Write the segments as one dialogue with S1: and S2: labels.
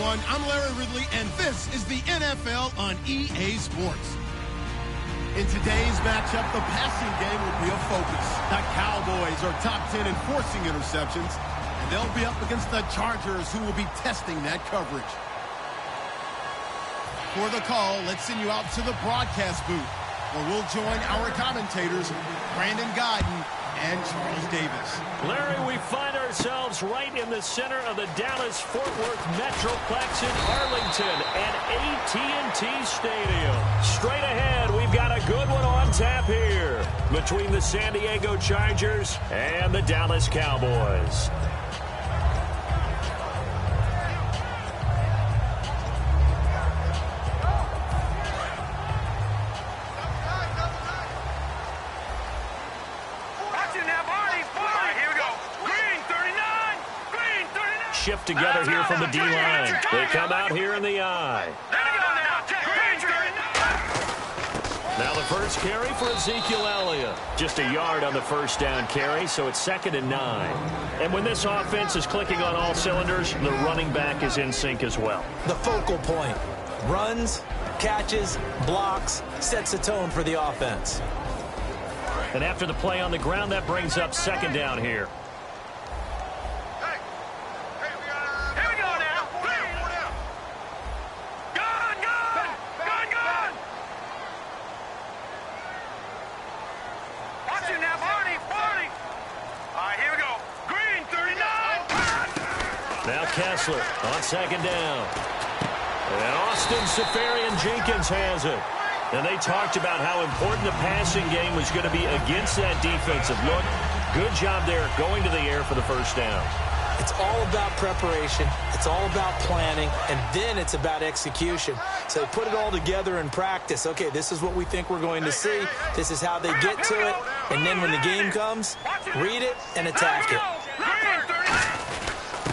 S1: everyone. I'm Larry Ridley, and this is the NFL on EA Sports. In today's matchup, the passing game will be a focus. The Cowboys are top 10 in forcing interceptions, and they'll be up against the Chargers, who will be testing that coverage. For the call, let's send you out to the broadcast booth, where we'll join our commentators, Brandon Gaudin and Charles Davis.
S2: Larry, we find ourselves right in the center of the Dallas-Fort Worth Metroplex in Arlington at AT&T Stadium. Straight ahead, we've got a good one on tap here between the San Diego Chargers and the Dallas Cowboys. Shift together here from the D-line. They come out here in the eye. Now the first carry for Ezekiel Elliott. Just a yard on the first down carry, so it's 2nd and 9. And when this offense is clicking on all cylinders, the running back is in sync as well.
S3: The focal point. Runs, catches, blocks, sets the tone for the offense.
S2: And after the play on the ground, that brings up 2nd down here. Now Kessler on 2nd down. And Austin Seferian-Jenkins has it. And they talked about how important the passing game was going to be against that defensive look. Good job there going to the air for the first down.
S3: It's all about preparation. It's all about planning. And then it's about execution. So they put it all together in practice. Okay, this is what we think we're going to see. This is how they get to it. And then when the game comes, read it and attack it.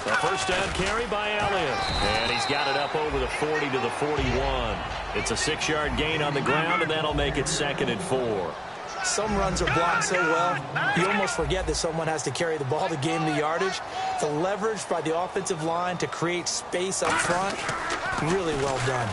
S2: A first down carry by Elliott. And he's got it up over the 40 to the 41. It's a 6-yard gain on the ground, and that'll make it 2nd and 4.
S3: Some runs are blocked so well, you almost forget that someone has to carry the ball to gain the yardage. The leverage by the offensive line to create space up front, really well done.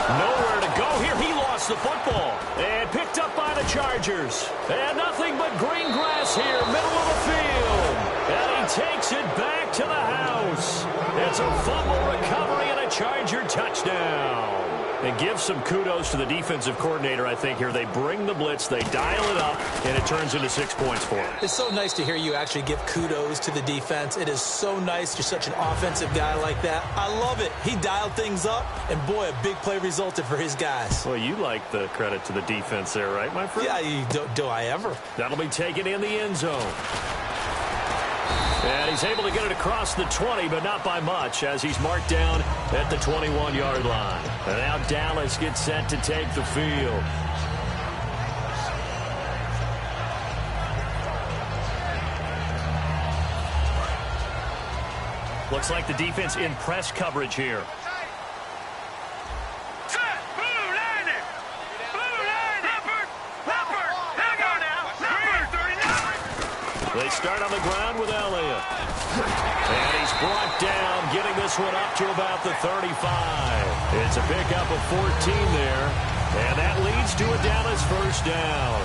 S2: Nowhere to go here. He lost the football. And picked up by the Chargers. And nothing but green grass here, middle of the field. And he takes it back to the house. It's a fumble recovery and a Charger touchdown. And give some kudos to the defensive coordinator, I think, here. They bring the blitz, they dial it up, and it turns into 6 points for them.
S3: It's so nice to hear you actually give kudos to the defense. It is so nice. You're such an offensive guy like that. I love it. He dialed things up, and boy, a big play resulted for his guys.
S2: Well, you like the credit to the defense there, right, my friend?
S3: Yeah, do I ever?
S2: That'll be taken in the end zone. And he's able to get it across the 20, but not by much, as he's marked down at the 21-yard line. And now Dallas gets set to take the field. Looks like the defense in press coverage here. They start on the ground with Elliott. And he's brought down, getting this one up to about the 35. It's a pickup of 14 there. And that leads to a Dallas first down.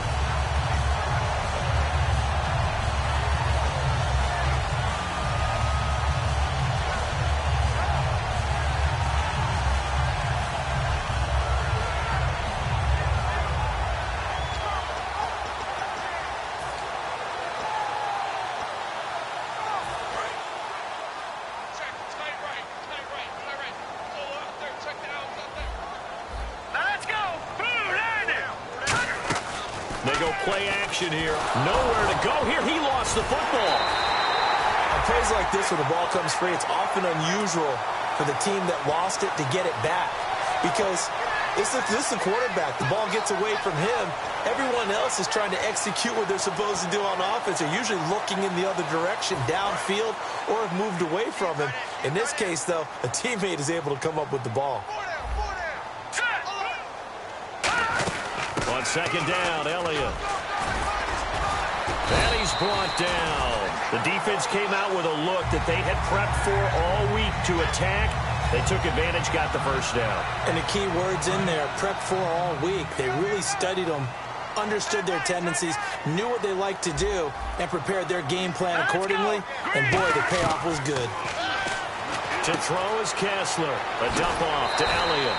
S2: They go play action here. Nowhere to go here. He lost the football.
S3: On plays like this where the ball comes free, it's often unusual for the team that lost it to get it back. Because this is the quarterback. The ball gets away from him. Everyone else is trying to execute what they're supposed to do on offense. They're usually looking in the other direction, downfield, or have moved away from him. In this case, though, a teammate is able to come up with the ball.
S2: On second down, Elliott. And he's brought down. The defense came out with a look that they had prepped for all week to attack They took advantage, got the first down.
S3: And the key words in there, prep for all week. They really studied them, understood their tendencies, knew what they liked to do, and prepared their game plan accordingly. And, boy, the payoff was good.
S2: To throw is Kessler. A dump off to Elliott.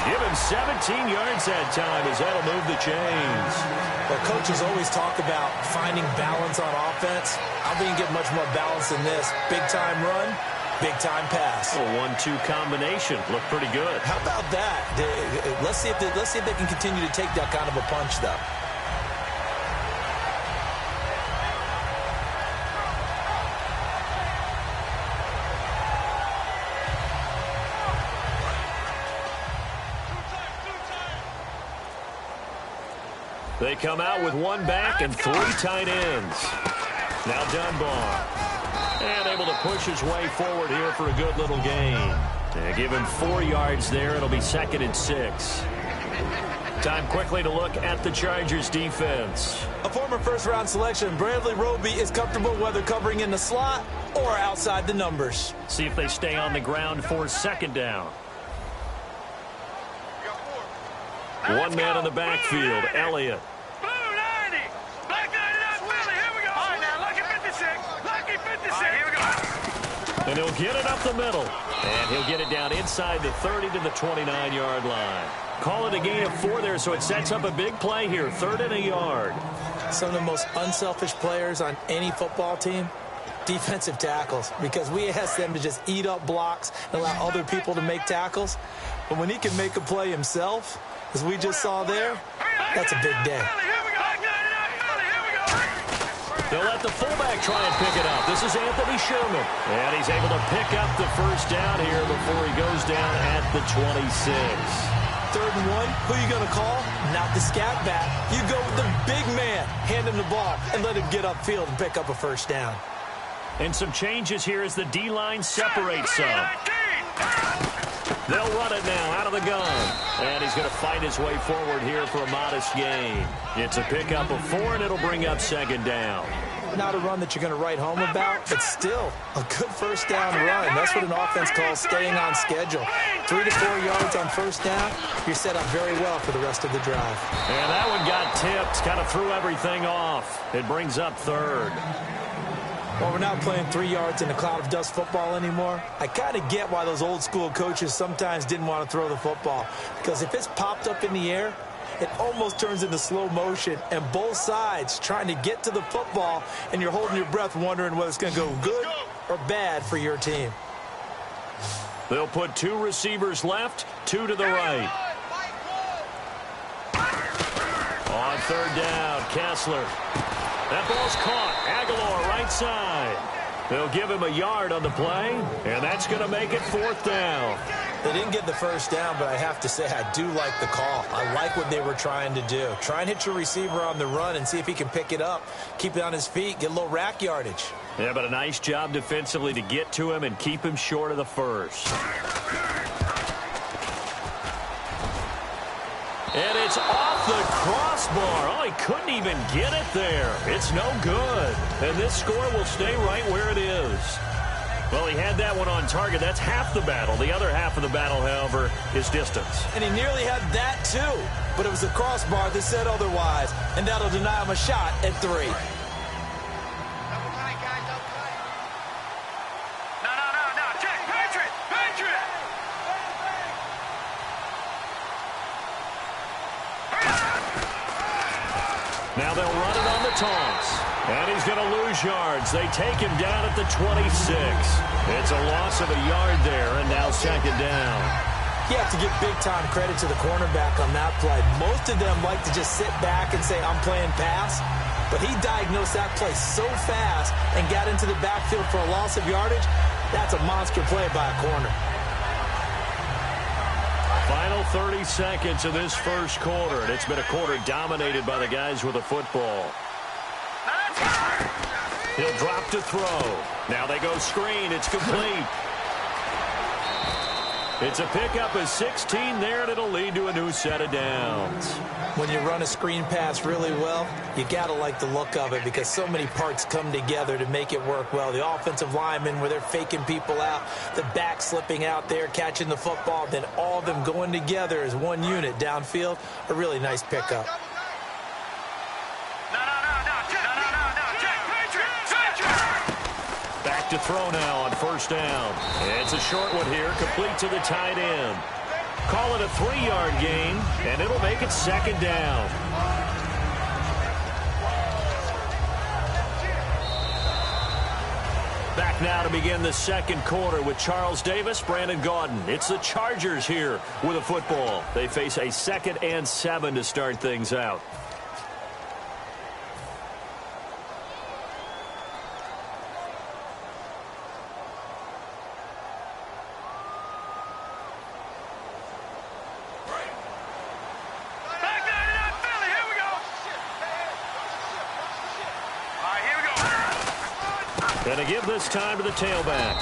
S2: Give him 17 yards that time as that'll move the chains.
S3: Well, coaches always talk about finding balance on offense. I don't think you get much more balance than this. Big-time run, big-time pass.
S2: A 1-2 combination. Looked pretty good.
S3: How about that? Let's see if they can continue to take that kind of a punch, though.
S2: They come out with one back and 3 tight ends. Now Dunbar. And able to push his way forward here for a good little gain. And give him 4 yards there. It'll be 2nd and 6. Time quickly to look at the Chargers defense.
S3: A former first-round selection, Bradley Roby, is comfortable whether covering in the slot or outside the numbers.
S2: See if they stay on the ground for 2nd down. One man in the backfield, Elliott. And he'll get it up the middle. And he'll get it down inside the 30 to the 29-yard line. Call it a gain of 4 there, so it sets up a big play here. 3rd and a yard.
S3: Some of the most unselfish players on any football team, defensive tackles, because we ask them to just eat up blocks and allow other people to make tackles. But when he can make a play himself, as we just saw there, that's a big day.
S2: They'll let the fullback try and pick it up. This is Anthony Sherman. And he's able to pick up the first down here before he goes down at the 26.
S3: 3rd and 1, who are you going to call? Not the scat back. You go with the big man. Hand him the ball and let him get upfield and pick up a first down.
S2: And some changes here as the D-line separates some. They'll run it now out of the gun. And he's going to fight his way forward here for a modest gain. It's a pickup of 4, and it'll bring up 2nd down.
S3: Not a run that you're going to write home about, but still a good first down run. That's what an offense calls staying on schedule. 3 to 4 yards on first down, you're set up very well for the rest of the drive.
S2: And that one got tipped, kind of threw everything off. It brings up 3rd.
S3: Well, we're not playing 3 yards in a cloud of dust football anymore. I kind of get why those old school coaches sometimes didn't want to throw the football. Because if it's popped up in the air, it almost turns into slow motion, and both sides trying to get to the football, and you're holding your breath wondering whether it's going to go good or bad for your team.
S2: They'll put 2 receivers left, 2 to the right. On 3rd down, Kessler. That ball's caught. Aguilar right side. They'll give him a yard on the play, and that's going to make it 4th down.
S3: They didn't get the first down, but I have to say I do like the call. I like what they were trying to do. Try and hit your receiver on the run and see if he can pick it up, keep it on his feet, get a little rack yardage.
S2: Yeah, but a nice job defensively to get to him and keep him short of the first. And it's off the crossbar. Oh, he couldn't even get it there. It's no good. And this score will stay right where it is. Well, he had that one on target. That's half the battle. The other half of the battle, however, is distance.
S3: And he nearly had that, too. But it was the crossbar that said otherwise. And that'll deny him a shot at 3.
S2: Now they'll run it on the taunts. And he's going to lose yards. They take him down at the 26. It's a loss of a yard there, and now 2nd down.
S3: You have to give big-time credit to the cornerback on that play. Most of them like to just sit back and say, I'm playing pass. But he diagnosed that play so fast and got into the backfield for a loss of yardage. That's a monster play by a corner.
S2: Final 30 seconds of this first quarter, and it's been a quarter dominated by the guys with the football. He'll drop to throw. Now they go screen. It's complete. It's a pickup of 16 there, and it'll lead to a new set of downs.
S3: When you run a screen pass really well, you got to like the look of it because so many parts come together to make it work well. The offensive linemen, where they're faking people out, the back slipping out there, catching the football, then all of them going together as one unit downfield. A really nice pickup.
S2: Back to throw now on first down. It's a short one here, complete to the tight end. Call it a 3-yard gain, and it'll make it second down. Back now to begin the second quarter with Charles Davis, Brandon Gaudin. It's the Chargers here with a football. They face a 2nd and 7 to start things out. And to give this time to the tailback.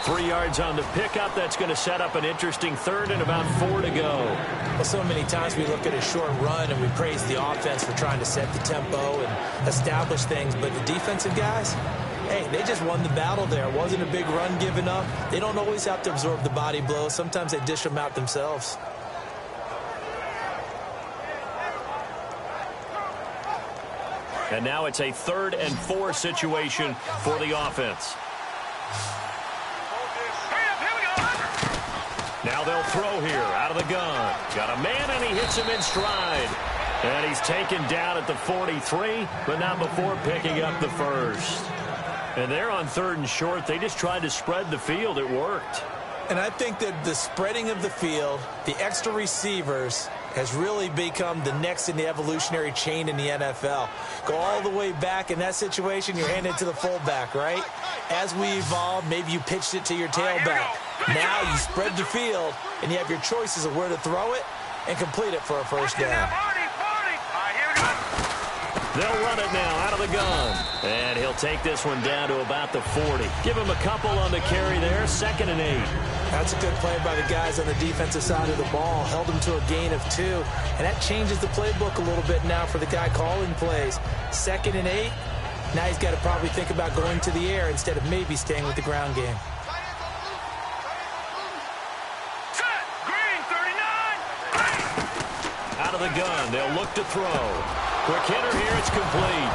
S2: 3 yards on the pickup. That's going to set up an interesting third and about 4 to go.
S3: Well, so many times we look at a short run and we praise the offense for trying to set the tempo and establish things. But the defensive guys, hey, they just won the battle there. It wasn't a big run given up. They don't always have to absorb the body blows. Sometimes they dish them out themselves.
S2: And now it's a 3rd and 4 situation for the offense. Now they'll throw here out of the gun. Got a man, and he hits him in stride. And he's taken down at the 43, but not before picking up the first. And they're on 3rd and short. They just tried to spread the field. It worked.
S3: And I think that the spreading of the field, the extra receivers, has really become the next in the evolutionary chain in the NFL. Go all the way back in that situation, you're handing it to the fullback, right? As we evolve, maybe you pitched it to your tailback. Now you spread the field, and you have your choices of where to throw it and complete it for a first down.
S2: They'll run it now out of the gun. And he'll take this one down to about the 40. Give him a couple on the carry there, 2nd and 8.
S3: That's a good play by the guys on the defensive side of the ball. Held them to a gain of 2. And that changes the playbook a little bit now for the guy calling plays. 2nd and 8. Now he's got to probably think about going to the air instead of maybe staying with the ground game.
S2: Out of the gun, they'll look to throw. Quick hitter here, it's complete.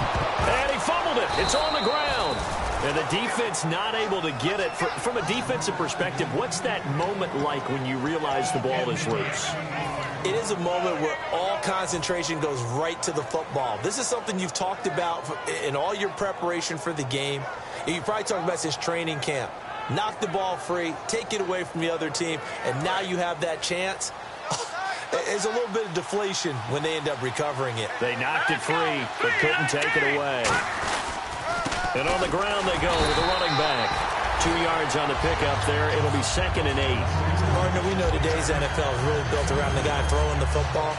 S2: And he fumbled it. It's on the ground. And the defense not able to get it. From a defensive perspective, what's that moment like when you realize the ball is loose?
S3: It is a moment where all concentration goes right to the football. This is something you've talked about in all your preparation for the game. You probably talked about since training camp. Knock the ball free, take it away from the other team, and now you have that chance. There's a little bit of deflation when they end up recovering it.
S2: They knocked it free, but couldn't take it away. And on the ground they go with the running back. 2 yards on the pickup there. It'll be 2nd and 8.
S3: Partner, we know today's NFL is really built around the guy throwing the football.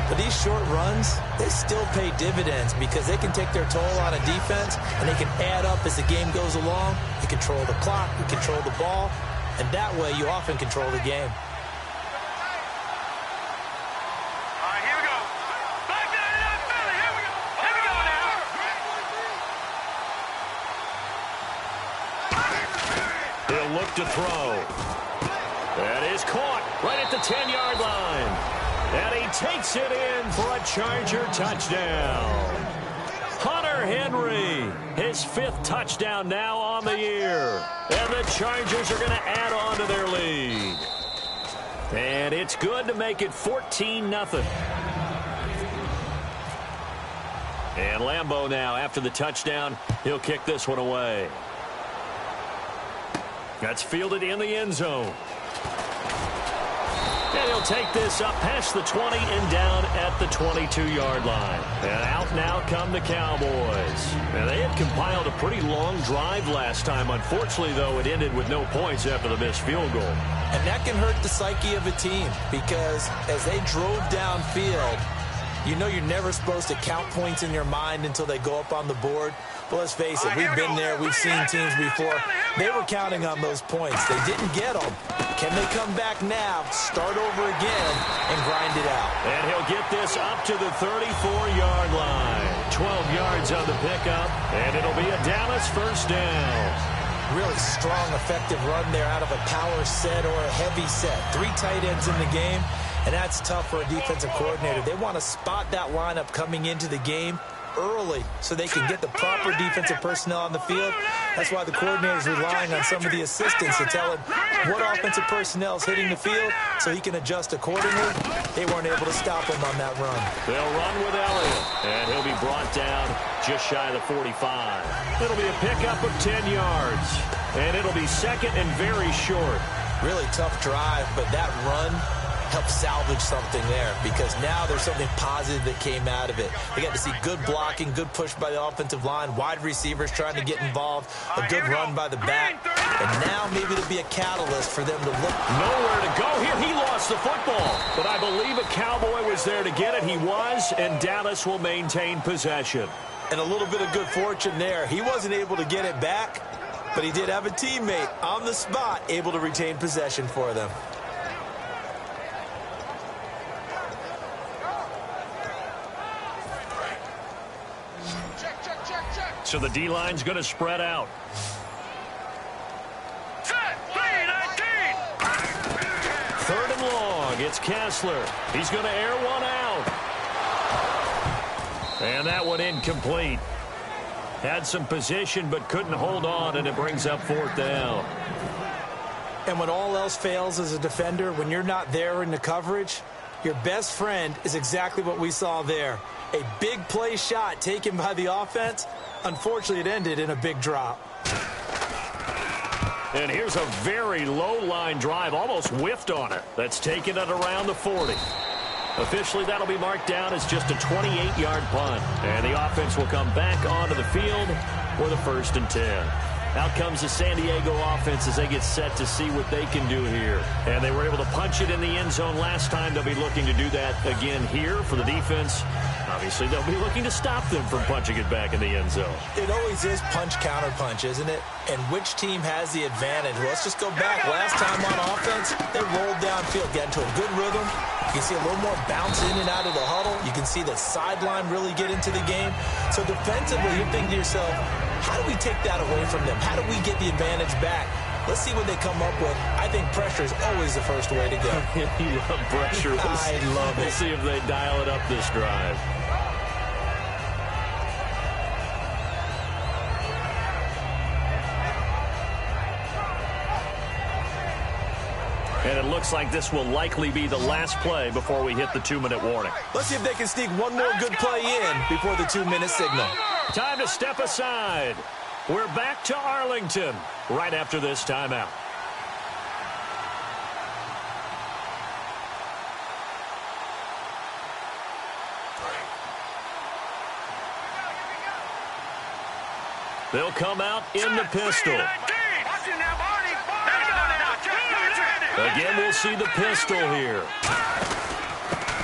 S3: But these short runs, they still pay dividends because they can take their toll on a defense, and they can add up as the game goes along. You control the clock, you control the ball, and that way you often control the game.
S2: Look to throw. That is caught right at the 10-yard line. And he takes it in for a Charger touchdown. Hunter Henry, his 5th touchdown now on the year. And the Chargers are going to add on to their lead. And it's good to make it 14-0. And Lambeau now, after the touchdown, he'll kick this one away. That's fielded in the end zone. And he'll take this up past the 20 and down at the 22-yard line. And out now come the Cowboys. And they had compiled a pretty long drive last time. Unfortunately, though, it ended with no points after the missed field goal.
S3: And that can hurt the psyche of a team because as they drove downfield, you know you're never supposed to count points in your mind until they go up on the board. But let's face it, we've been there. We've seen teams before. They were counting on those points. They didn't get them. Can they come back now, start over again, and grind it out?
S2: And he'll get this up to the 34-yard line. 12 yards on the pickup, and it'll be a Dallas first down.
S3: Really strong, effective run there out of a power set or a heavy set. 3 tight ends in the game, and that's tough for a defensive coordinator. They want to spot that lineup coming into the game early so they can get the proper defensive personnel on the field. That's why the coordinator is relying on some of the assistants to tell him what offensive personnel is hitting the field so he can adjust accordingly. They weren't able to stop him on that run.
S2: They'll run with Elliott, and he'll be brought down just shy of the 45. It'll be a pickup of 10 yards, and it'll be second and very short.
S3: Really tough drive, but that run help salvage something there because now there's something positive that came out of it. They got to see good blocking, good push by the offensive line, wide receivers trying to get involved, a good run by the back, and now maybe to be a catalyst for them to look.
S2: Nowhere to go here. He lost the football, but I believe a Cowboy was there to get it. He was, and Dallas will maintain possession.
S3: And a little bit of good fortune there. He wasn't able to get it back, but he did have a teammate on the spot able to retain possession for them.
S2: So the D-line's going to spread out. Third and long. It's Kessler. He's going to air one out. And that one incomplete. Had some position but couldn't hold on, and it brings up fourth down.
S3: And when all else fails as a defender, when you're not there in the coverage, your best friend is exactly what we saw there. A big play shot taken by the offense. Unfortunately, it ended in a big drop.
S2: And here's a very low line drive, almost whiffed on it. That's taken it around the 40. Officially, that'll be marked down as just a 28-yard punt. And the offense will come back onto the field for the 1st and 10. Out comes the San Diego offense as they get set to see what they can do here. And they were able to punch it in the end zone last time. They'll be looking to do that again here for the defense. Obviously, they'll be looking to stop them from punching it back in the end zone.
S3: It always is punch-counter-punch, isn't it? And which team has the advantage? Well, let's just go back. Last time on offense, they rolled downfield, got into a good rhythm. You can see a little more bounce in and out of the huddle. You can see the sideline really get into the game. So defensively, you're thinking to yourself, how do we take that away from them? How do we get the advantage back? Let's see what they come up with. I think pressure is always the first way to go.
S2: You love pressure.
S3: I love it.
S2: We'll see if they dial it up this drive. And it looks like this will likely be the last play before we hit the 2-minute warning.
S3: Let's see if they can sneak one more good play in before the 2-minute signal.
S2: Time to step aside. We're back to Arlington right after this timeout. They'll come out in the pistol. Again, we'll see the pistol here.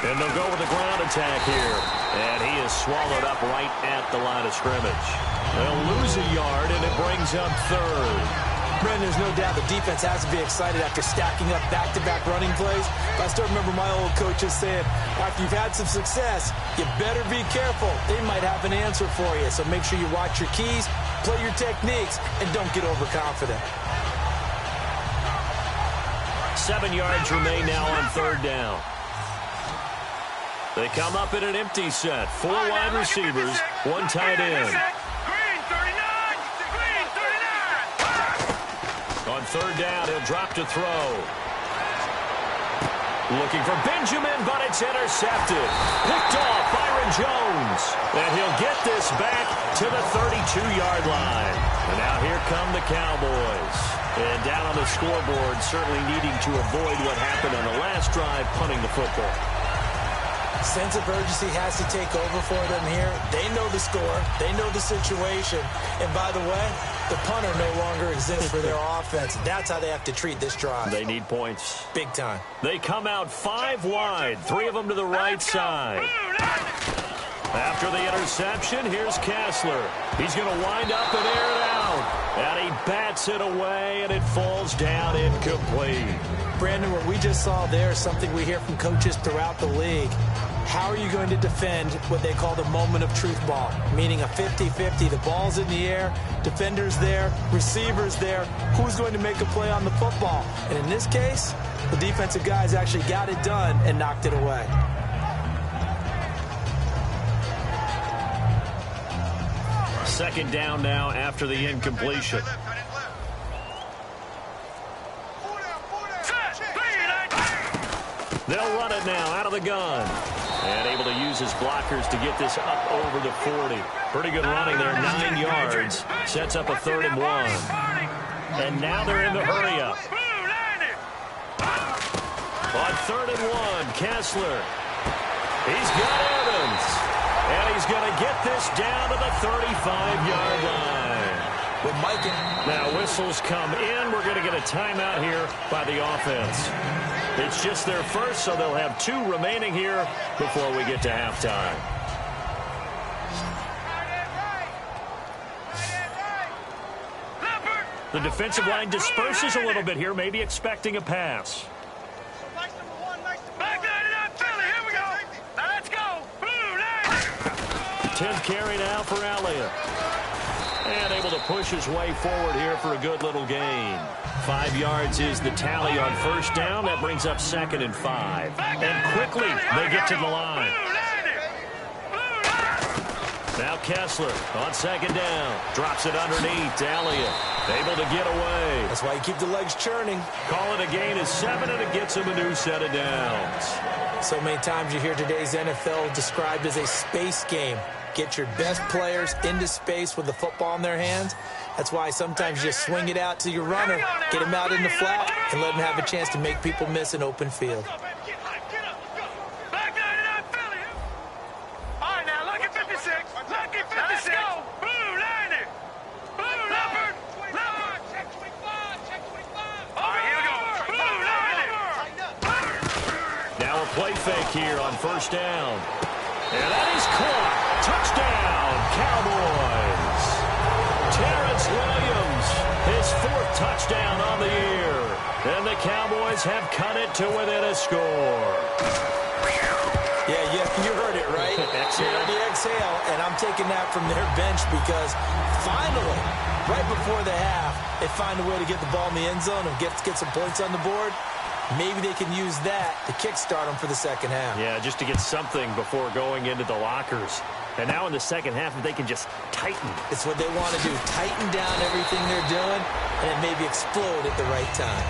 S2: And they'll go with the ground attack here. And he is swallowed up right at the line of scrimmage. They'll lose a yard, and it brings up third.
S3: Brendan, there's no doubt the defense has to be excited after stacking up back-to-back running plays. But I still remember my old coaches saying, after you've had some success, you better be careful. They might have an answer for you. So make sure you watch your keys, play your techniques, and don't get overconfident.
S2: 7 yards remain now on third down. They come up in an empty set. 4 wide receivers, 1 tight end. On third down, he'll drop to throw. Looking for Benjamin, but it's intercepted. Picked off Byron Jones. And he'll get this back to the 32-yard line. And now here come the Cowboys. And down on the scoreboard, certainly needing to avoid what happened on the last drive, punting the football.
S3: Sense of urgency has to take over for them here. They know the score. They know the situation. And by the way, the punter no longer exists for their offense. That's how they have to treat this drive.
S2: They need points.
S3: Big time.
S2: They come out 5 wide, 3 of them to the right side. After the interception, here's Kessler. He's going to wind up and air it out. And he bats it away, and it falls down incomplete.
S3: Brandon, what we just saw there is something we hear from coaches throughout the league. How are you going to defend what they call the moment of truth ball, meaning a 50-50? The ball's in the air, defender's there, receiver's there. Who's going to make a play on the football? And in this case, the defensive guys actually got it done and knocked it away.
S2: Second down now after the incompletion. They'll run it now out of the gun. And able to use his blockers to get this up over the 40. Pretty good running there, 9 yards. Sets up a 3rd and 1. And now they're in the hurry up. On 3rd and 1, Kessler. He's got Evans. And he's going to get this down to the 35-yard line.
S3: With Mike in.
S2: Now whistles come in. We're going to get a timeout here by the offense. It's just their first, so they'll have 2 remaining here before we get to halftime. The defensive line disperses a little bit here, maybe expecting a pass. 10th carry now for Elliott. And able to push his way forward here for a good little gain. 5 yards is the tally on first down. That brings up 2nd and 5. And quickly they get to the line. Now Kessler on 2nd down. Drops it underneath to Elliott. Able to get away.
S3: That's why you keep the legs churning.
S2: Call it a gain of 7, and it gets him a new set of downs.
S3: So many times you hear today's NFL described as a space game. Get your best players into space with the football in their hands. That's why sometimes you just swing it out to your runner, get him out in the flat, and let him have a chance to make people miss an open field.
S2: Now a play fake here on first down. And that is caught. Touchdown, Cowboys. Terrence Williams, his 4th touchdown on the year. And the Cowboys have cut it to within a score.
S3: Yeah, you heard it, right? You heard the exhale, and I'm taking that from their bench because finally, right before the half, they find a way to get the ball in the end zone and get some points on the board. Maybe they can use that to kickstart them for the second half.
S2: Yeah, just to get something before going into the lockers. And now in the second half, if they can just tighten.
S3: It's what they want to do. Tighten down everything they're doing, and then maybe explode at the right time.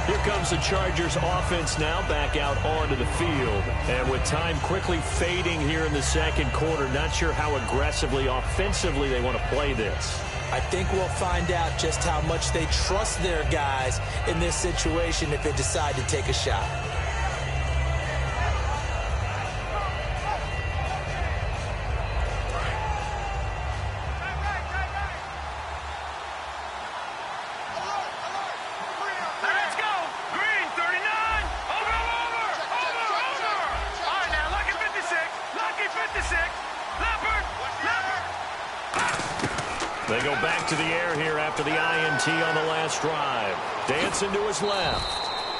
S2: Here comes the Chargers offense now back out onto the field. And with time quickly fading here in the second quarter, not sure how aggressively, offensively they want to play this.
S3: I think we'll find out just how much they trust their guys in this situation if they decide to take a shot.
S4: Let's go! Green, 39! Over! All right, now, lucky 56! Leopard!
S2: They go back to the air here after the INT on the last drive. Dancing to his left.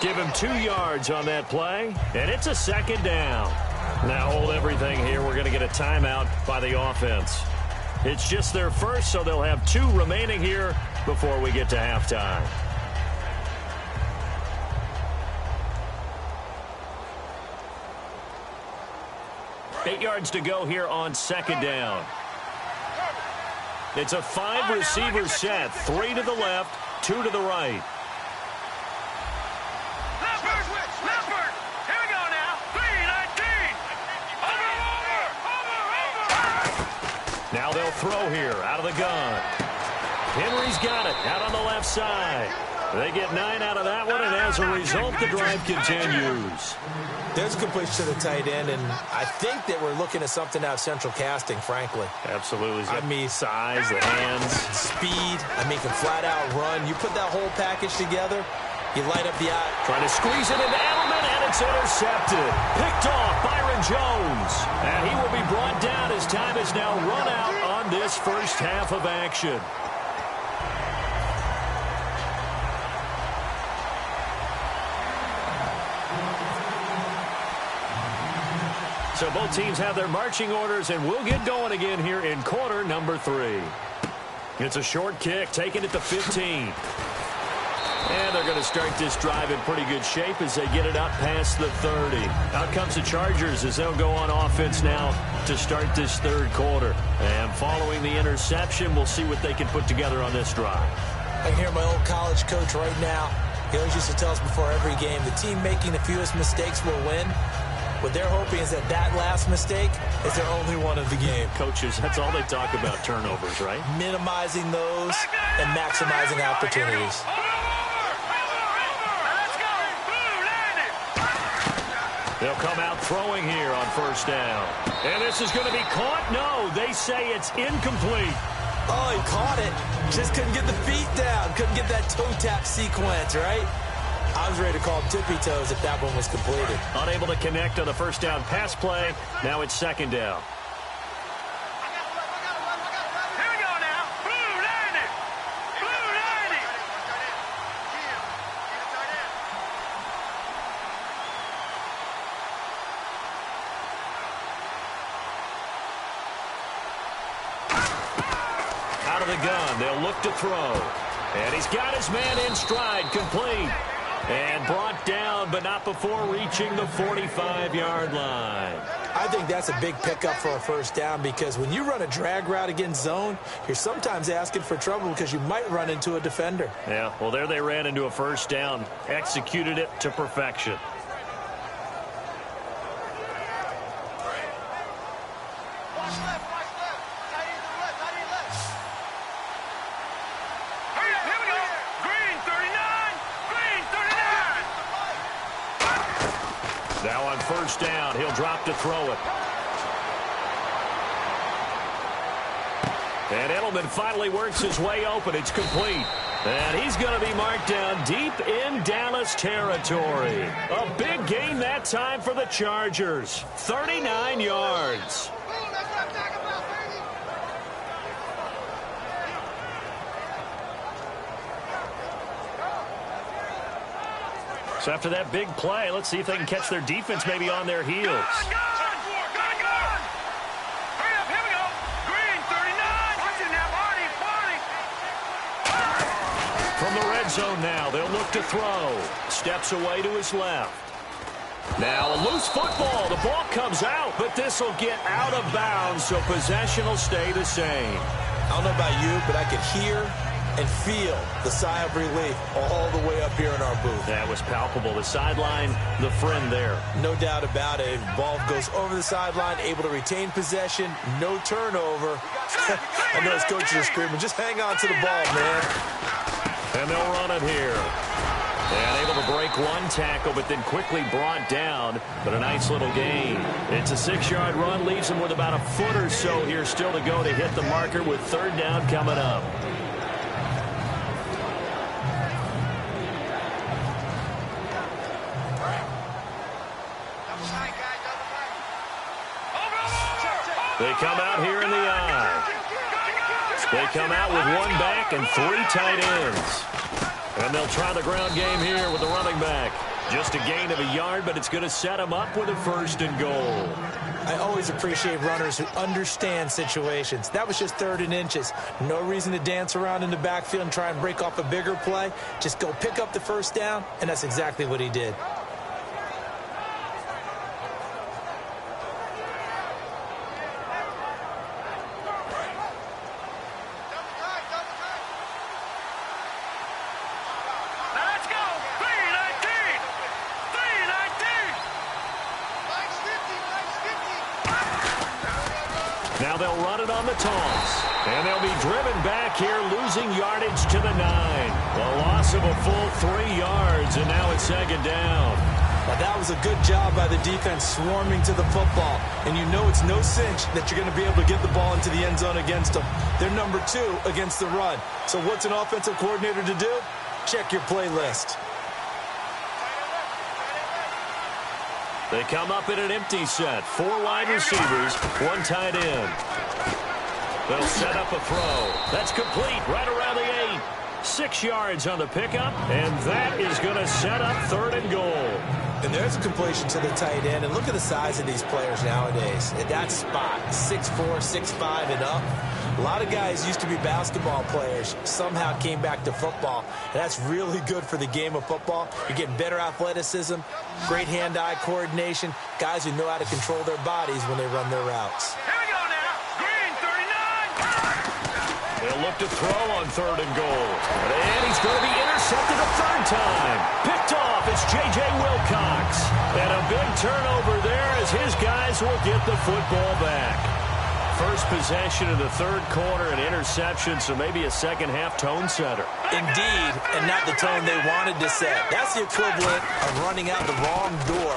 S2: Give him 2 yards on that play, and it's a 2nd down. Now hold everything here. We're going to get a timeout by the offense. It's just their first, so they'll have 2 remaining here before we get to halftime. Eight yards to go here on 2nd down. It's a 5-receiver set. 3 to the left, 2 to the right.
S4: Leopard! Here we go now. 3-19! Over!
S2: Now they'll throw here out of the gun. Henry's got it out on the left side. They get 9 out of that one, and as a result, the drive continues.
S3: There's a completion to the tight end, and I think that we're looking at something out of Central Casting, frankly.
S2: Absolutely.
S3: I mean,
S2: size, the hands.
S3: Speed, can flat out run. You put that whole package together, you light up the eye.
S2: Trying to squeeze it into Edelman, and it's intercepted. Picked off by Byron Jones. And he will be brought down as time has now run out on this first half of action. So both teams have their marching orders, and we'll get going again here in quarter number 3. It's a short kick, taken at the 15. And they're going to start this drive in pretty good shape as they get it up past the 30. Out comes the Chargers as they'll go on offense now to start this third quarter. And following the interception, we'll see what they can put together on this drive.
S3: I can hear my old college coach right now. He always used to tell us before every game, the team making the fewest mistakes will win. What they're hoping is that last mistake is their only one of the game.
S2: Coaches, that's all they talk about, turnovers, right?
S3: Minimizing those and maximizing opportunities.
S2: They'll come out throwing here on first down. And this is going to be caught? No, they say it's incomplete.
S3: Oh, he caught it. Just couldn't get the feet down. Couldn't get that toe tap sequence, right? I was ready to call tippy toes if that one was completed.
S2: Unable to connect on the first down pass play. Now it's second down.
S4: Here we go now. Blue 90. Blue 90.
S2: Out of the gun. They'll look to throw. And he's got his man in stride. Complete. And brought down, but not before reaching the 45-yard line.
S3: I think that's a big pickup for a first down because when you run a drag route against zone, you're sometimes asking for trouble because you might run into a defender.
S2: Yeah, well, there they ran into a first down. Executed it to perfection. Now on first down, he'll drop to throw it. And Edelman finally works his way open. It's complete. And he's going to be marked down deep in Dallas territory. A big gain that time for the Chargers. 39 yards. So after that big play, let's see if they can catch their defense maybe on their heels.
S4: Hurry up, here we go. Green 39. Watch it now, Barney.
S2: From the red zone now, they'll look to throw. Steps away to his left. Now a loose football. The ball comes out, but this will get out of bounds, so possession will stay the same.
S3: I don't know about you, but I could hear and feel the sigh of relief all the way up here in our booth.
S2: That was palpable. The sideline, the friend there.
S3: No doubt about it. Ball goes over the sideline, able to retain possession, no turnover. I know his coaches are screaming, just hang on to the ball, man.
S2: And they'll run it here. And able to break one tackle, but then quickly brought down. But a nice little gain. It's a 6-yard run, leaves them with about a foot or so here still to go to hit the marker with third down coming up. They come out here in the eye. They come out with one back and 3 tight ends. And they'll try the ground game here with the running back. Just a gain of a yard, but it's going to set them up with a 1st and goal.
S3: I always appreciate runners who understand situations. That was just 3rd and inches. No reason to dance around in the backfield and try and break off a bigger play. Just go pick up the first down, and that's exactly what he did.
S2: Now they'll run it on the toss. And they'll be driven back here, losing yardage to the 9. A loss of a full 3 yards, and now it's 2nd down.
S3: Now that was a good job by the defense swarming to the football. And you know it's no cinch that you're going to be able to get the ball into the end zone against them. They're number 2 against the run. So what's an offensive coordinator to do? Check your playlist.
S2: They come up in an empty set. 4 wide receivers, 1 tight end. They'll set up a throw. That's complete right around the 8. 6 yards on the pickup, and that is going to set up 3rd and goal.
S3: And there's a completion to the tight end. And look at the size of these players nowadays. At that spot, 6'4", 6'5", and up. A lot of guys used to be basketball players, somehow came back to football. And that's really good for the game of football. You're getting better athleticism, great hand-eye coordination, guys who know how to control their bodies when they run their routes.
S4: Here we go now. Green, 39.
S2: They'll look to throw on 3rd and goal. And he's going to be intercepted a 3rd time. Picked off, it's J.J. Wilcox. And a big turnover there as his guys will get the football back. First possession of the 3rd quarter, an interception, so maybe a second-half tone setter.
S3: Indeed, and not the tone they wanted to set. That's the equivalent of running out the wrong door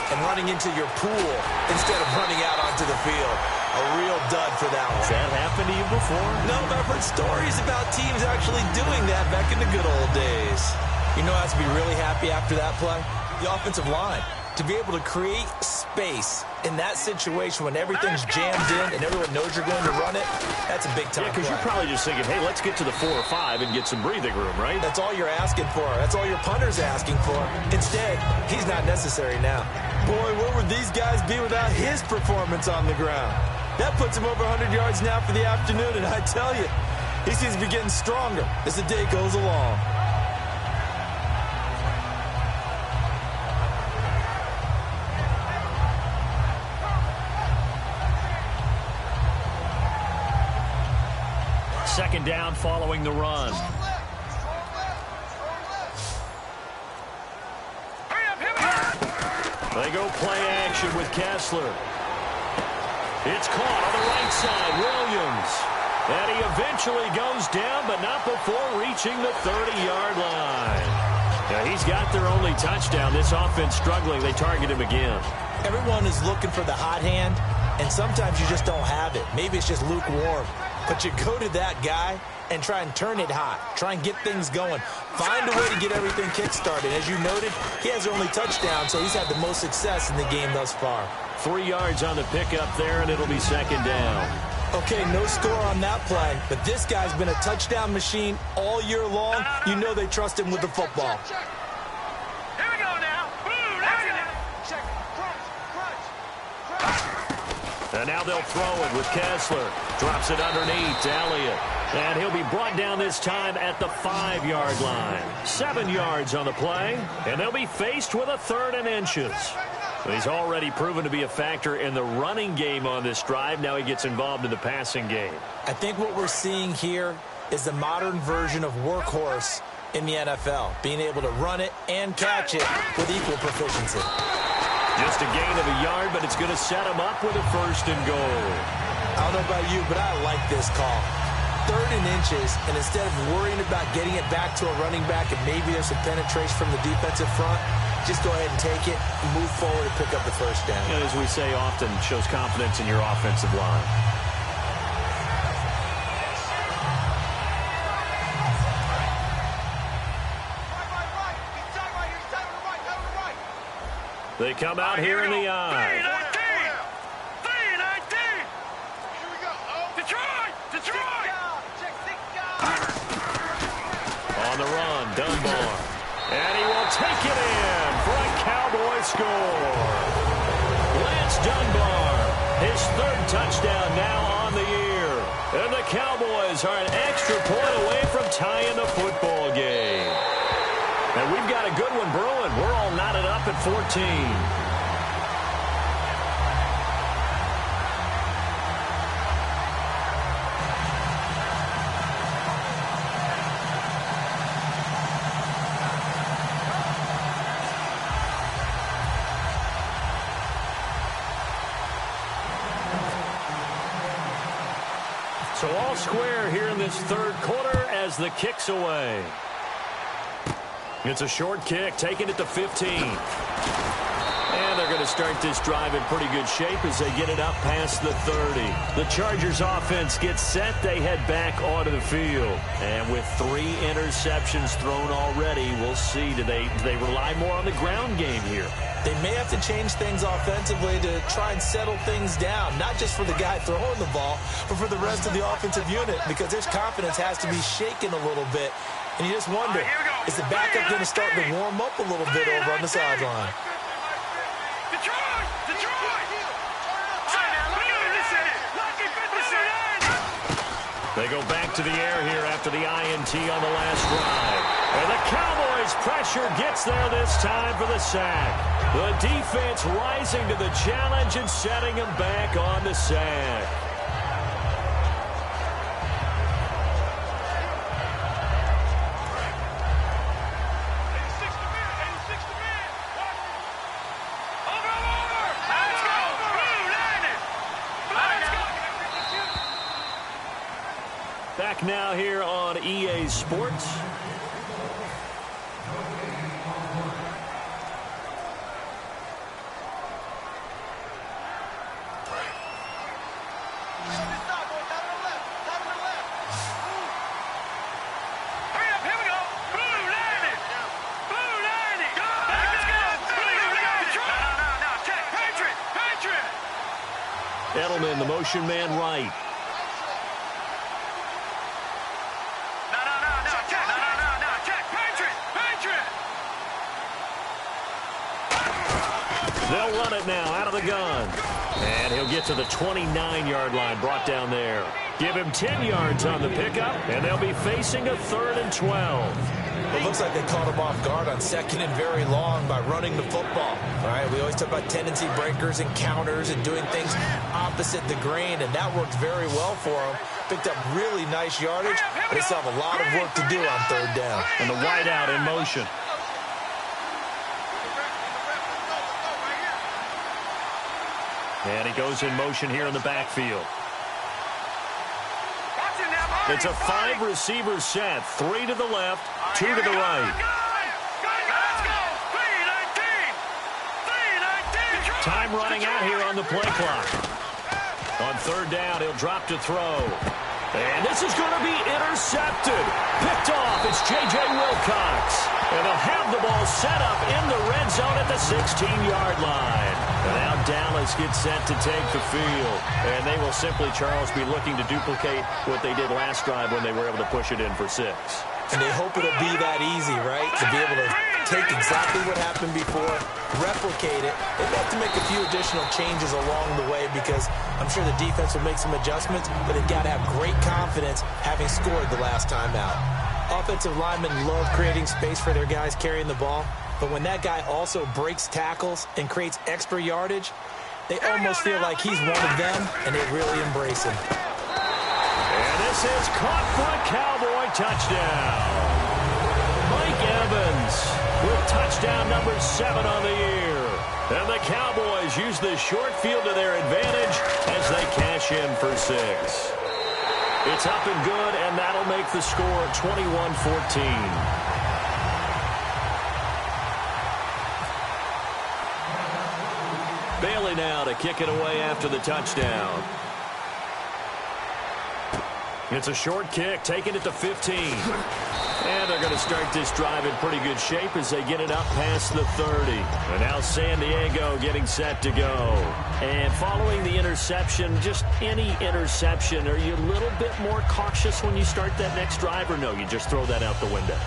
S3: and running into your pool instead of running out onto the field. A real dud for that one.
S2: Has that happened to you before?
S3: No, I've heard stories about teams actually doing that back in the good old days. You know who has to be really happy after that play? The offensive line. To be able to create space in that situation when everything's jammed in and everyone knows you're going to run it, that's a big-time
S2: because you're probably just thinking, hey, let's get to the 4 or 5 and get some breathing room, right?
S3: That's all you're asking for. That's all your punter's asking for. Instead, he's not necessary now. Boy, where would these guys be without his performance on the ground? That puts him over 100 yards now for the afternoon, and I tell you, he seems to be getting stronger as the day goes along.
S2: Second down following the run. They go play action with Kessler. It's caught on the right side, Williams. And he eventually goes down, but not before reaching the 30-yard line. Now, he's got their only touchdown. This offense struggling. They target him again.
S3: Everyone is looking for the hot hand, and sometimes you just don't have it. Maybe it's just lukewarm. But you go to that guy and try and turn it hot. Try and get things going. Find a way to get everything kick-started. As you noted, he has their only touchdown, so he's had the most success in the game thus far.
S2: 3 yards on the pickup there, and it'll be second down.
S3: Okay, no score on that play, but this guy's been a touchdown machine all year long. You know they trust him with the football.
S4: Here we go now. Boom, that's it. Check, crunch.
S2: And now they'll throw it with Kessler. Drops it underneath to Elliott. And he'll be brought down this time at the 5-yard line. 7 yards on the play, and they'll be faced with a 3rd and inches. He's already proven to be a factor in the running game on this drive. Now he gets involved in the passing game.
S3: I think what we're seeing here is the modern version of workhorse in the NFL, being able to run it and catch it with equal proficiency.
S2: Just a gain of a yard, but it's going to set him up with a 1st and goal.
S3: I don't know about you, but I like this call. 3rd and inches, and instead of worrying about getting it back to a running back and maybe there's some penetration from the defensive front, just go ahead and take it, move forward, and pick up the 1st down.
S2: And as we say often, shows confidence in your offensive line. They come out here in the eye.
S4: 3-19. Here we go. Detroit.
S2: On the run, Dunbar. And he will take it in for a Cowboy score. Lance Dunbar, his 3rd touchdown now on the year. And the Cowboys are an extra point away from tying the football game. And we've got a good one brewing. We're all knotted up at 14. So all square here in this 3rd quarter as the kick's away. It's a short kick, taking it to 15. And they're going to to start this drive in pretty good shape as they get it up past the 30. The Chargers offense gets set. They head back onto the field. And with 3 interceptions thrown already, we'll see. Do they rely more on the ground game here?
S3: They may have to change things offensively to try and settle things down, not just for the guy throwing the ball, but for the rest of the offensive unit, because their confidence has to be shaken a little bit. And you just wonder, is the backup going to start to warm up a little bit over on the sideline?
S2: They go back to the air here after the INT on the last drive. And the Cowboys' pressure gets there this time for the sack. The defense rising to the challenge and setting them back on the sack. Back now here on EA Sports. Edelman, the motion man right. They'll run it now out of the gun. And he'll get to the 29-yard line, brought down there. Give him 10 yards on the pickup, and they'll be facing a 3rd and 12.
S3: It looks like they caught him off guard on 2nd and very long by running the football. All right, we always talk about tendency breakers and counters and doing things opposite the grain, and that worked very well for him. Picked up really nice yardage, but they still have a lot of work to do on 3rd down.
S2: And the wideout in motion. And he goes in motion here in the backfield. It's a 5-receiver set. 3 to the left, 2 to the right. Time running out here on the play clock. On 3rd down, he'll drop to throw. And this is going to be intercepted. Picked off. It's J.J. Wilcox. And they'll have the ball set up in the red zone at the 16-yard line. And now Dallas gets set to take the field. And they will simply, Charles, be looking to duplicate what they did last drive when they were able to push it in for 6.
S3: And they hope it'll be that easy, right? To be able to take exactly what happened before, replicate it. They've got to make a few additional changes along the way because I'm sure the defense will make some adjustments, but they've got to have great confidence having scored the last time out. Offensive linemen love creating space for their guys carrying the ball, but when that guy also breaks tackles and creates extra yardage, they almost feel like he's one of them, and they really embrace him.
S2: And this is caught for a Cowboy touchdown. Mike Evans with touchdown number 7 on the year. And the Cowboys use the short field to their advantage as they cash in for 6. It's up and good, and that'll make the score 21-14. Bailey now to kick it away after the touchdown. It's a short kick, taking it to 15. And they're going to start this drive in pretty good shape as they get it up past the 30. And now San Diego getting set to go. And following the interception, just any interception, are you a little bit more cautious when you start that next drive, or no, you just throw that out the window?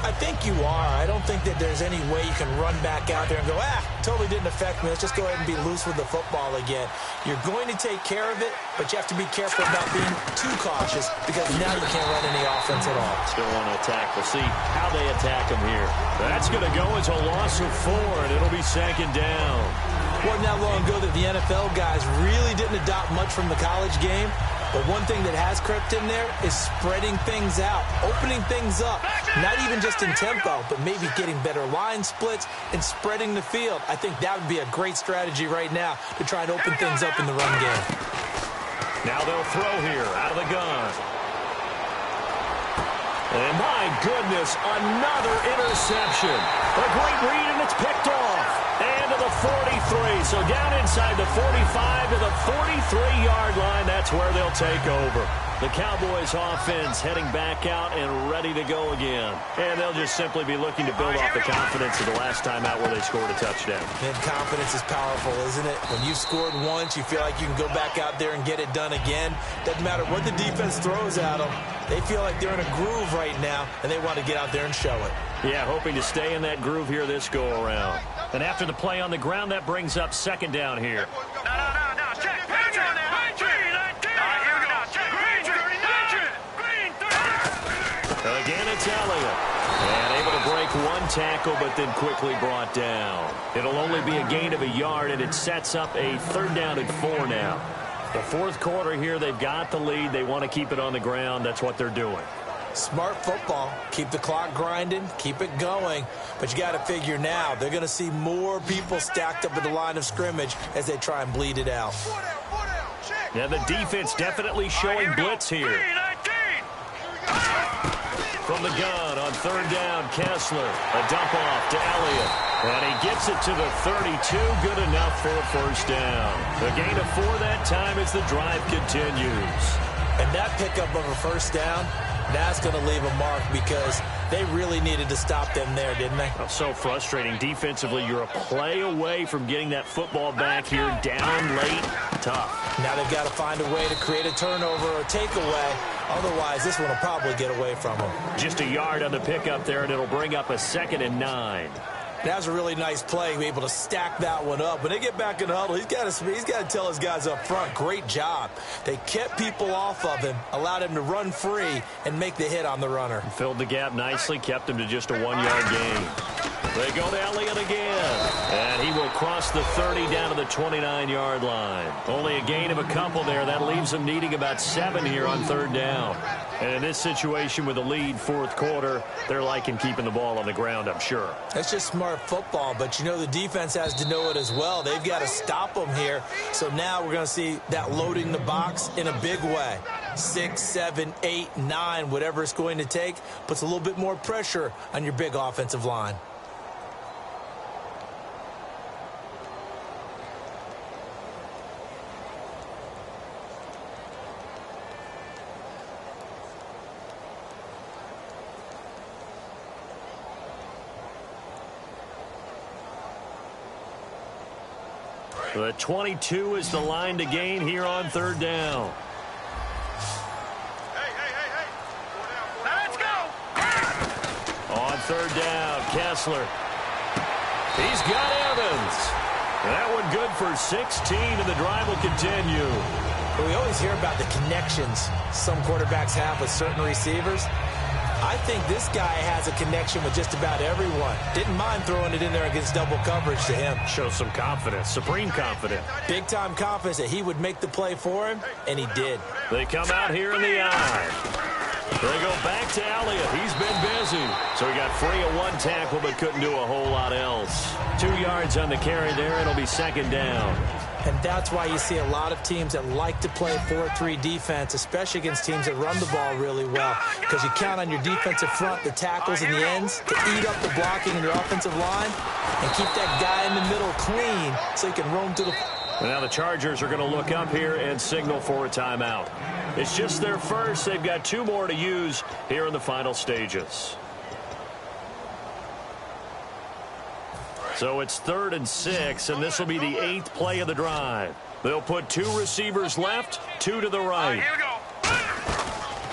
S3: I think you are. I don't think that there's any way you can run back out there and go, totally didn't affect me. Let's just go ahead and be loose with the football again. You're going to take care of it, but you have to be careful about being too cautious because now you can't run any offense at all.
S2: Still want to attack. We'll see how they attack him here. That's going to go as a loss of 4, and it'll be 2nd down.
S3: Wasn't that long ago that the NFL guys really didn't adopt much from the college game. But one thing that has crept in there is spreading things out, opening things up, not even just in tempo, but maybe getting better line splits and spreading the field. I think that would be a great strategy right now to try and open things up in the run game.
S2: Now they'll throw here out of the gun. And my goodness, another interception. A great read, and it's picked off. And to the 43. So down inside the 45 to the 43-yard line. That's where they'll take over. The Cowboys offense heading back out and ready to go again. And they'll just simply be looking to build off the confidence of the last time out where they scored a touchdown.
S3: And confidence is powerful, isn't it? When you've scored once, you feel like you can go back out there and get it done again. Doesn't matter what the defense throws at them. They feel like they're in a groove right now, and they want to get out there and show it.
S2: Yeah, hoping to stay in that groove here this go-around. And after the play on the ground, that brings up second down here.
S4: No. Check. Hands on now. Green 19. All right, here we go. Check. Green 30.
S2: Again, it's Elliott. And able to break one tackle, but then quickly brought down. It'll only be a gain of a yard, and it sets up a 3rd down and 4 now. The 4th quarter here, they've got the lead. They want to keep it on the ground. That's what they're doing.
S3: Smart football. Keep the clock grinding. Keep it going. But you got to figure now, they're going to see more people stacked up at the line of scrimmage as they try and bleed it out.
S2: Yeah, the defense definitely showing blitz here. From the gun on 3rd down, Kessler. A dump off to Elliott. And he gets it to the 32. Good enough for a 1st down. A gain of 4 that time as the drive continues.
S3: And that pickup of a 1st down, that's going to leave a mark because they really needed to stop them there, didn't they?
S2: Oh, so frustrating. Defensively, you're a play away from getting that football back here down late. Tough.
S3: Now they've got to find a way to create a turnover or a takeaway. Otherwise, this one will probably get away from them.
S2: Just a yard on the pickup there, and it'll bring up a 2nd and 9.
S3: That was a really nice play, be able to stack that one up. When they get back in the huddle, he's got to tell his guys up front, great job. They kept people off of him, allowed him to run free, and make the hit on the runner.
S2: Filled the gap nicely, kept him to just a 1-yard gain. They go to Elliott again, and he will cross the 30 down to the 29-yard line. Only a gain of a couple there. That leaves them needing about 7 here on 3rd down. And in this situation with a lead 4th quarter, they're liking keeping the ball on the ground, I'm sure.
S3: That's just smart football, but you know the defense has to know it as well. They've got to stop them here. So now we're going to see that loading the box in a big way. 6, 7, 8, 9, whatever it's going to take, puts a little bit more pressure on your big offensive line.
S2: The 22 is the line to gain here on 3rd down.
S4: Hey. Let's go.
S2: On 3rd down, Kessler. He's got Evans. That one good for 16, and the drive will continue.
S3: We always hear about the connections some quarterbacks have with certain receivers. I think this guy has a connection with just about everyone. Didn't mind throwing it in there against double coverage to him.
S2: Shows some confidence, supreme confidence.
S3: Big-time confidence that he would make the play for him, and he did.
S2: They come out here in the eye. They go back to Elliott. He's been busy. So he got free of 1 tackle but couldn't do a whole lot else. 2 yards on the carry there. It'll be 2nd down.
S3: And that's why you see a lot of teams that like to play 4-3 defense, especially against teams that run the ball really well. Because you count on your defensive front, the tackles and the ends, to eat up the blocking in your offensive line and keep that guy in the middle clean so he can roam to the...
S2: Now the Chargers are going to look up here and signal for a timeout. It's just their first. They've got 2 more to use here in the final stages. So it's 3rd and 6, and this will be the 8th play of the drive. They'll put 2 receivers left, 2 to the right.
S4: Here we go.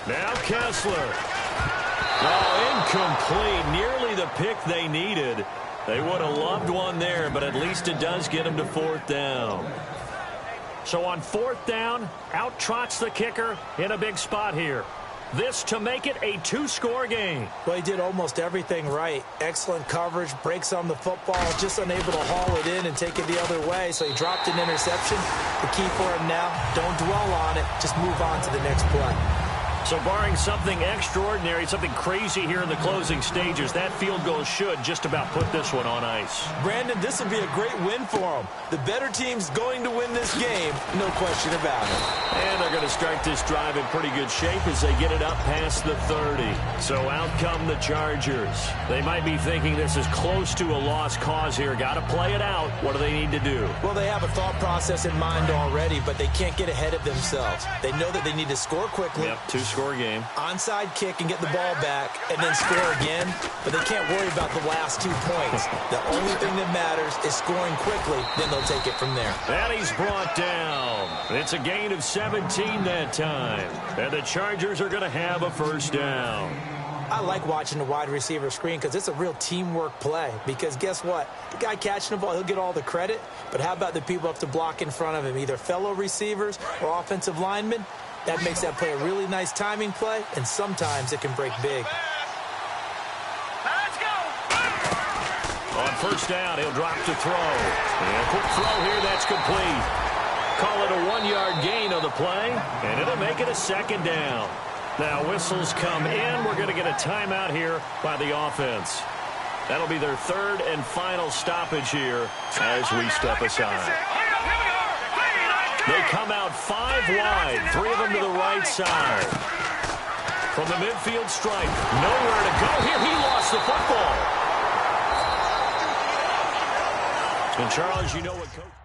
S2: Now Kessler. Oh, incomplete. Nearly the pick they needed. They would have loved one there, but at least it does get them to 4th down. So on 4th down, out trots the kicker in a big spot here. This to make it a 2-score game.
S3: Well, he did almost everything right. Excellent coverage, breaks on the football, just unable to haul it in and take it the other way. So he dropped an interception. The key for him now, don't dwell on it. Just move on to the next play.
S2: So barring something extraordinary, something crazy here in the closing stages, that field goal should just about put this one on ice.
S3: Brandon, this will be a great win for them. The better team's going to win this game, no question about it.
S2: And they're going to start this drive in pretty good shape as they get it up past the 30. So out come the Chargers. They might be thinking this is close to a lost cause here. Got to play it out. What do they need to do?
S3: Well, they have a thought process in mind already, but they can't get ahead of themselves. They know that they need to score quickly.
S2: Yep, two-score game.
S3: Onside kick and get the ball back and then score again, but they can't worry about the last 2 points. The only thing that matters is scoring quickly, then they'll take it from there.
S2: And he's brought down. It's a gain of 17 that time. And the Chargers are going to have a first down.
S3: I like watching the wide receiver screen because it's a real teamwork play. Because guess what? The guy catching the ball, he'll get all the credit. But how about the people up to block in front of him, either fellow receivers or offensive linemen? That makes that play a really nice timing play, and sometimes it can break big.
S4: Let's go.
S2: On first down, he'll drop to throw. And a quick throw here, that's complete. Call it a 1-yard gain on the play, and it'll make it a second down. Now whistles come in. We're going to get a timeout here by the offense. That'll be their third and final stoppage here as we step aside. They come out 5 wide, 3 of them to the right side. From the midfield stripe, nowhere to go here. He lost the football. And Charles, you know what coach...